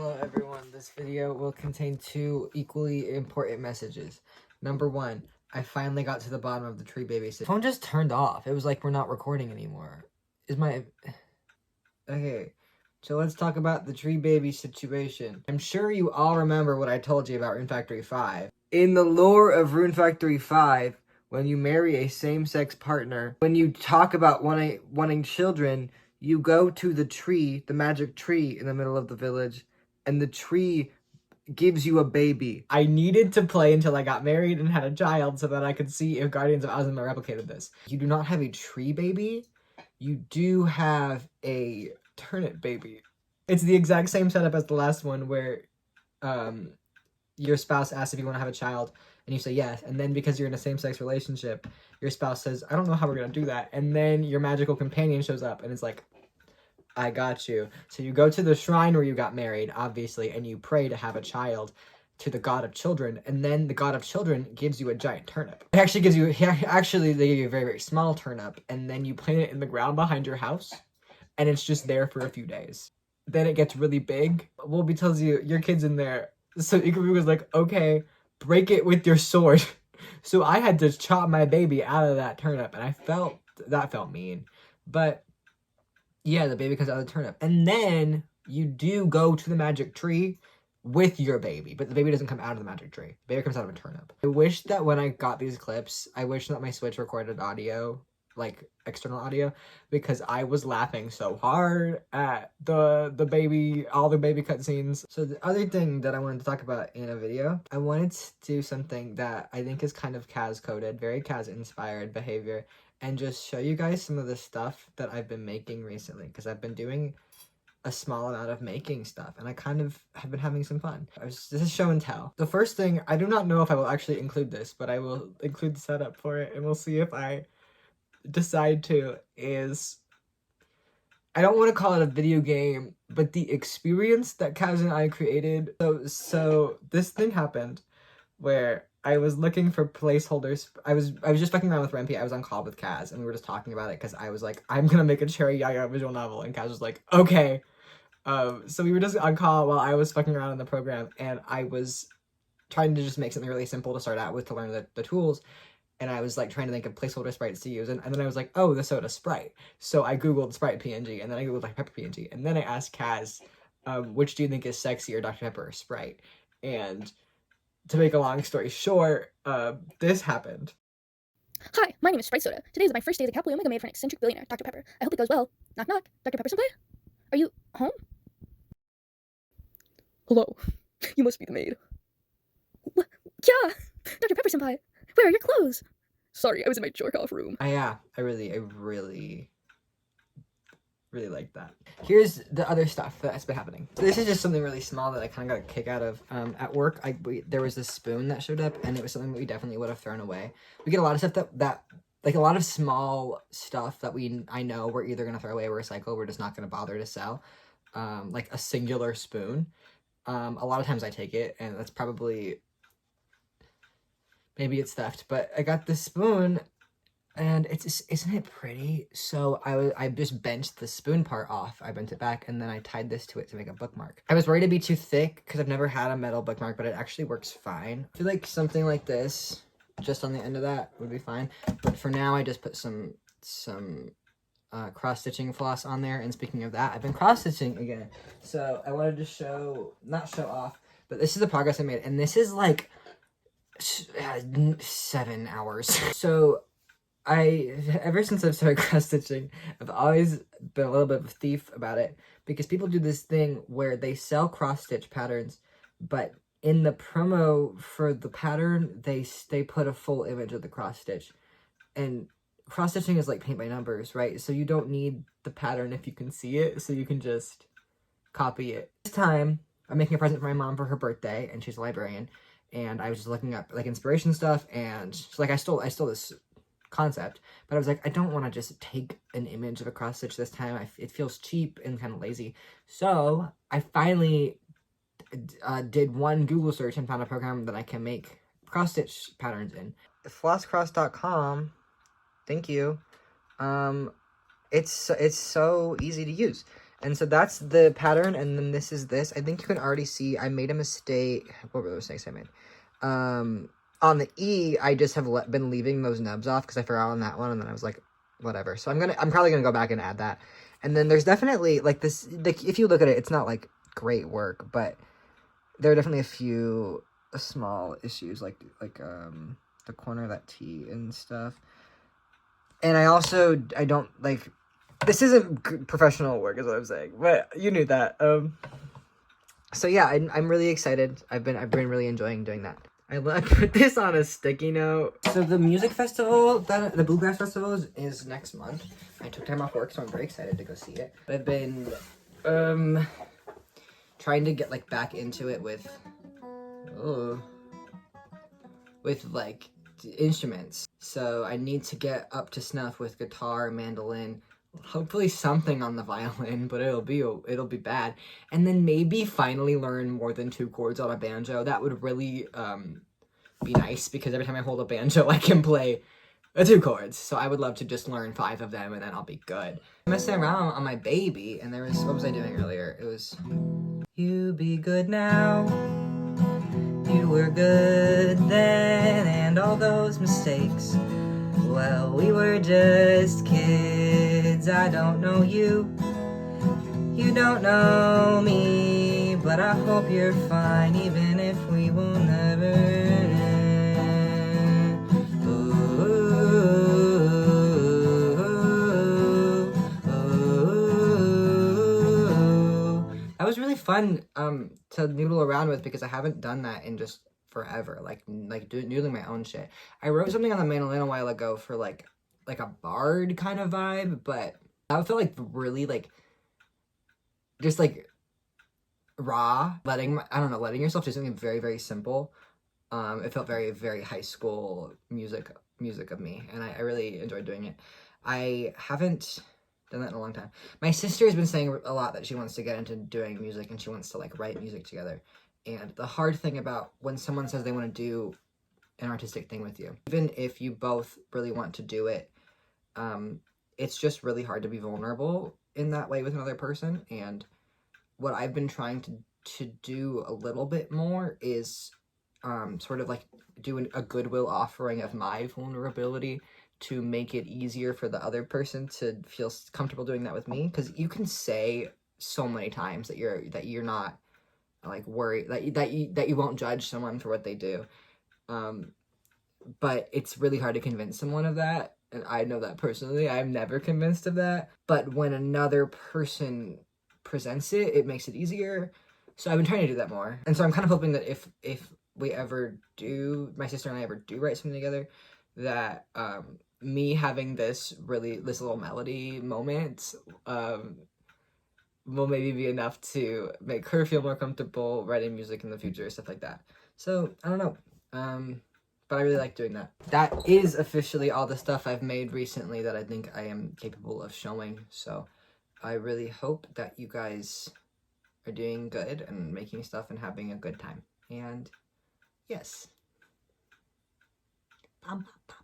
Hello everyone, this video will contain two equally important messages. Number one, I finally got to the bottom of the tree baby. The phone just turned off. It was like we're not recording anymore. Okay, so let's talk about the tree baby situation. I'm sure you all remember what I told you about Rune Factory 5. In the lore of Rune Factory 5, when you marry a same-sex partner, when you talk about wanting children, you go to the tree, the magic tree in the middle of the village, and the tree gives you a baby. I needed to play until I got married and had a child so that I could see if Guardians of Ozma replicated this. You do not have a tree baby. You do have a turnip baby. It's the exact same setup as the last one where your spouse asks if you want to have a child and you say yes, and then because you're in a same-sex relationship, your spouse says, I don't know how we're gonna do that, and then your magical companion shows up and it's like, I got you. So you go to the shrine where you got married, obviously, and you pray to have a child to the god of children, and then the god of children gives you a giant turnip. It actually gives you, they give you a very, very small turnip, and then you plant it in the ground behind your house, and it's just there for a few days. Then it gets really big. Wolby tells you, your kid's in there. So Ikaru was like, okay, break it with your sword. So I had to chop my baby out of that turnip, and that felt mean. But yeah, the baby comes out of the turnip. And then you do go to the magic tree with your baby, but the baby doesn't come out of the magic tree. The baby comes out of a turnip. I wish that when I got these clips, I wish that my Switch recorded audio, like external audio, because I was laughing so hard at the baby, all the baby cutscenes. So the other thing that I wanted to talk about in a video, I wanted to do something that I think is kind of Kaz coded, very Kaz inspired behavior, and just show you guys some of the stuff that I've been making recently, because I've been doing a small amount of making stuff, and I kind of have been having some fun. This is show and tell. The first thing, I do not know if I will actually include this, but I will include the setup for it, and we'll see if I decide to, is, I don't want to call it a video game, but the experience that Kaz and I created. So this thing happened where I was looking for placeholders. I was just fucking around with Rempy. I was on call with Kaz, and we were just talking about it because I was like, I'm gonna make a Cherry Yaya visual novel, and Kaz was like, okay. So we were just on call while I was fucking around in the program, and I was trying to just make something really simple to start out with to learn the tools, and I was like trying to think of placeholder sprites to use, and then I was like, oh, the soda sprite. So I googled sprite PNG, and then I googled Dr. Pepper PNG, and then I asked Kaz, which do you think is sexier, Dr. Pepper or Sprite? And to make a long story short, this happened. Hi, my name is Sprite Soda. Today is my first day as a Cowboy Omega maid for an eccentric billionaire, Dr. Pepper. I hope it goes well. Knock knock. Dr. Pepper-senpai? Are you home? Hello. You must be the maid. What? Yeah! Dr. Pepper-senpai! Where are your clothes? Sorry, I was in my jerk-off room. Yeah, I really like that. Here's the other stuff that's been happening. So this is just something really small that I kind of got a kick out of. At work, there was this spoon that showed up, and it was something that we definitely would have thrown away. We get a lot of stuff that like a lot of small stuff that I know we're either gonna throw away or recycle. We're just not gonna bother to sell. Like a singular spoon. A lot of times I take it, and that's probably, maybe it's theft, but I got this spoon, and isn't it pretty? So I just bent the spoon part off. I bent it back, and then I tied this to it to make a bookmark. I was worried it'd be too thick because I've never had a metal bookmark, but it actually works fine. I feel like something like this, just on the end of that, would be fine. But for now, I just put some cross-stitching floss on there. And speaking of that, I've been cross-stitching again. So I wanted to not show off, but this is the progress I made, and this is like 7 hours. So ever since I've started cross-stitching, I've always been a little bit of a thief about it, because people do this thing where they sell cross-stitch patterns, but in the promo for the pattern, they put a full image of the cross-stitch. And cross-stitching is like paint by numbers, right? So you don't need the pattern if you can see it, so you can just copy it. This time, I'm making a present for my mom for her birthday, and she's a librarian, and I was just looking up like inspiration stuff, and like I stole this concept, but I was like, I don't want to just take an image of a cross stitch this time. It feels cheap and kind of lazy. So I finally did one Google search and found a program that I can make cross stitch patterns in. Flosscross.com. Thank you. It's so easy to use. And so that's the pattern, and then this is this. I think you can already see I made a mistake. What were the mistakes I made? On the E, I just have been leaving those nubs off because I forgot on that one, and then I was like, whatever. So I'm probably gonna go back and add that. And then there's definitely like this. Like, if you look at it, it's not like great work, but there are definitely a few small issues, like the corner of that T and stuff. And I don't like. This isn't professional work, is what I'm saying, but you knew that. So yeah, I'm really excited. I've been really enjoying doing that. I put this on a sticky note. So the music festival, the Bluegrass Festival is next month. I took time off work, so I'm very excited to go see it. I've been trying to get like back into it with like instruments. So I need to get up to snuff with guitar, mandolin, hopefully something on the violin, but it'll be bad. And then maybe finally learn more than 2 chords on a banjo. That would really be nice, because every time I hold a banjo I can play 2 chords. So I would love to just learn 5 of them and then I'll be good. I'm messing around on my baby, and what was I doing earlier? It was, you be good now, you were good then, and all those mistakes, well, we were just kids. I don't know you, you don't know me, but I hope you're fine, even if we will never. That was really fun to noodle around with, because I haven't done that in just forever, like noodling my own shit. I wrote something on the mandolin a while ago for like a bard kind of vibe, but that felt like really like just like raw, letting yourself do something very, very simple. It felt very, very high school music of me, and I really enjoyed doing it. I haven't done that in a long time. My sister has been saying a lot that she wants to get into doing music, and she wants to like write music together. And the hard thing about when someone says they want to do an artistic thing with you, even if you both really want to do it, it's just really hard to be vulnerable in that way with another person. And what I've been trying to do a little bit more is sort of like do a goodwill offering of my vulnerability to make it easier for the other person to feel comfortable doing that with me. Because you can say so many times that you're not like worried, that you won't judge someone for what they do, but it's really hard to convince someone of that. And I know that personally. I'm never convinced of that, but when another person presents it, it makes it easier. So I've been trying to do that more, and so I'm kind of hoping that if we ever do, my sister and I ever do write something together, that me having this little melody moment will maybe be enough to make her feel more comfortable writing music in the future, stuff like that. So I don't know, but I really like doing that. That is officially all the stuff I've made recently that I think I am capable of showing. So I really hope that you guys are doing good and making stuff and having a good time. And yes. Bum, bum, bum.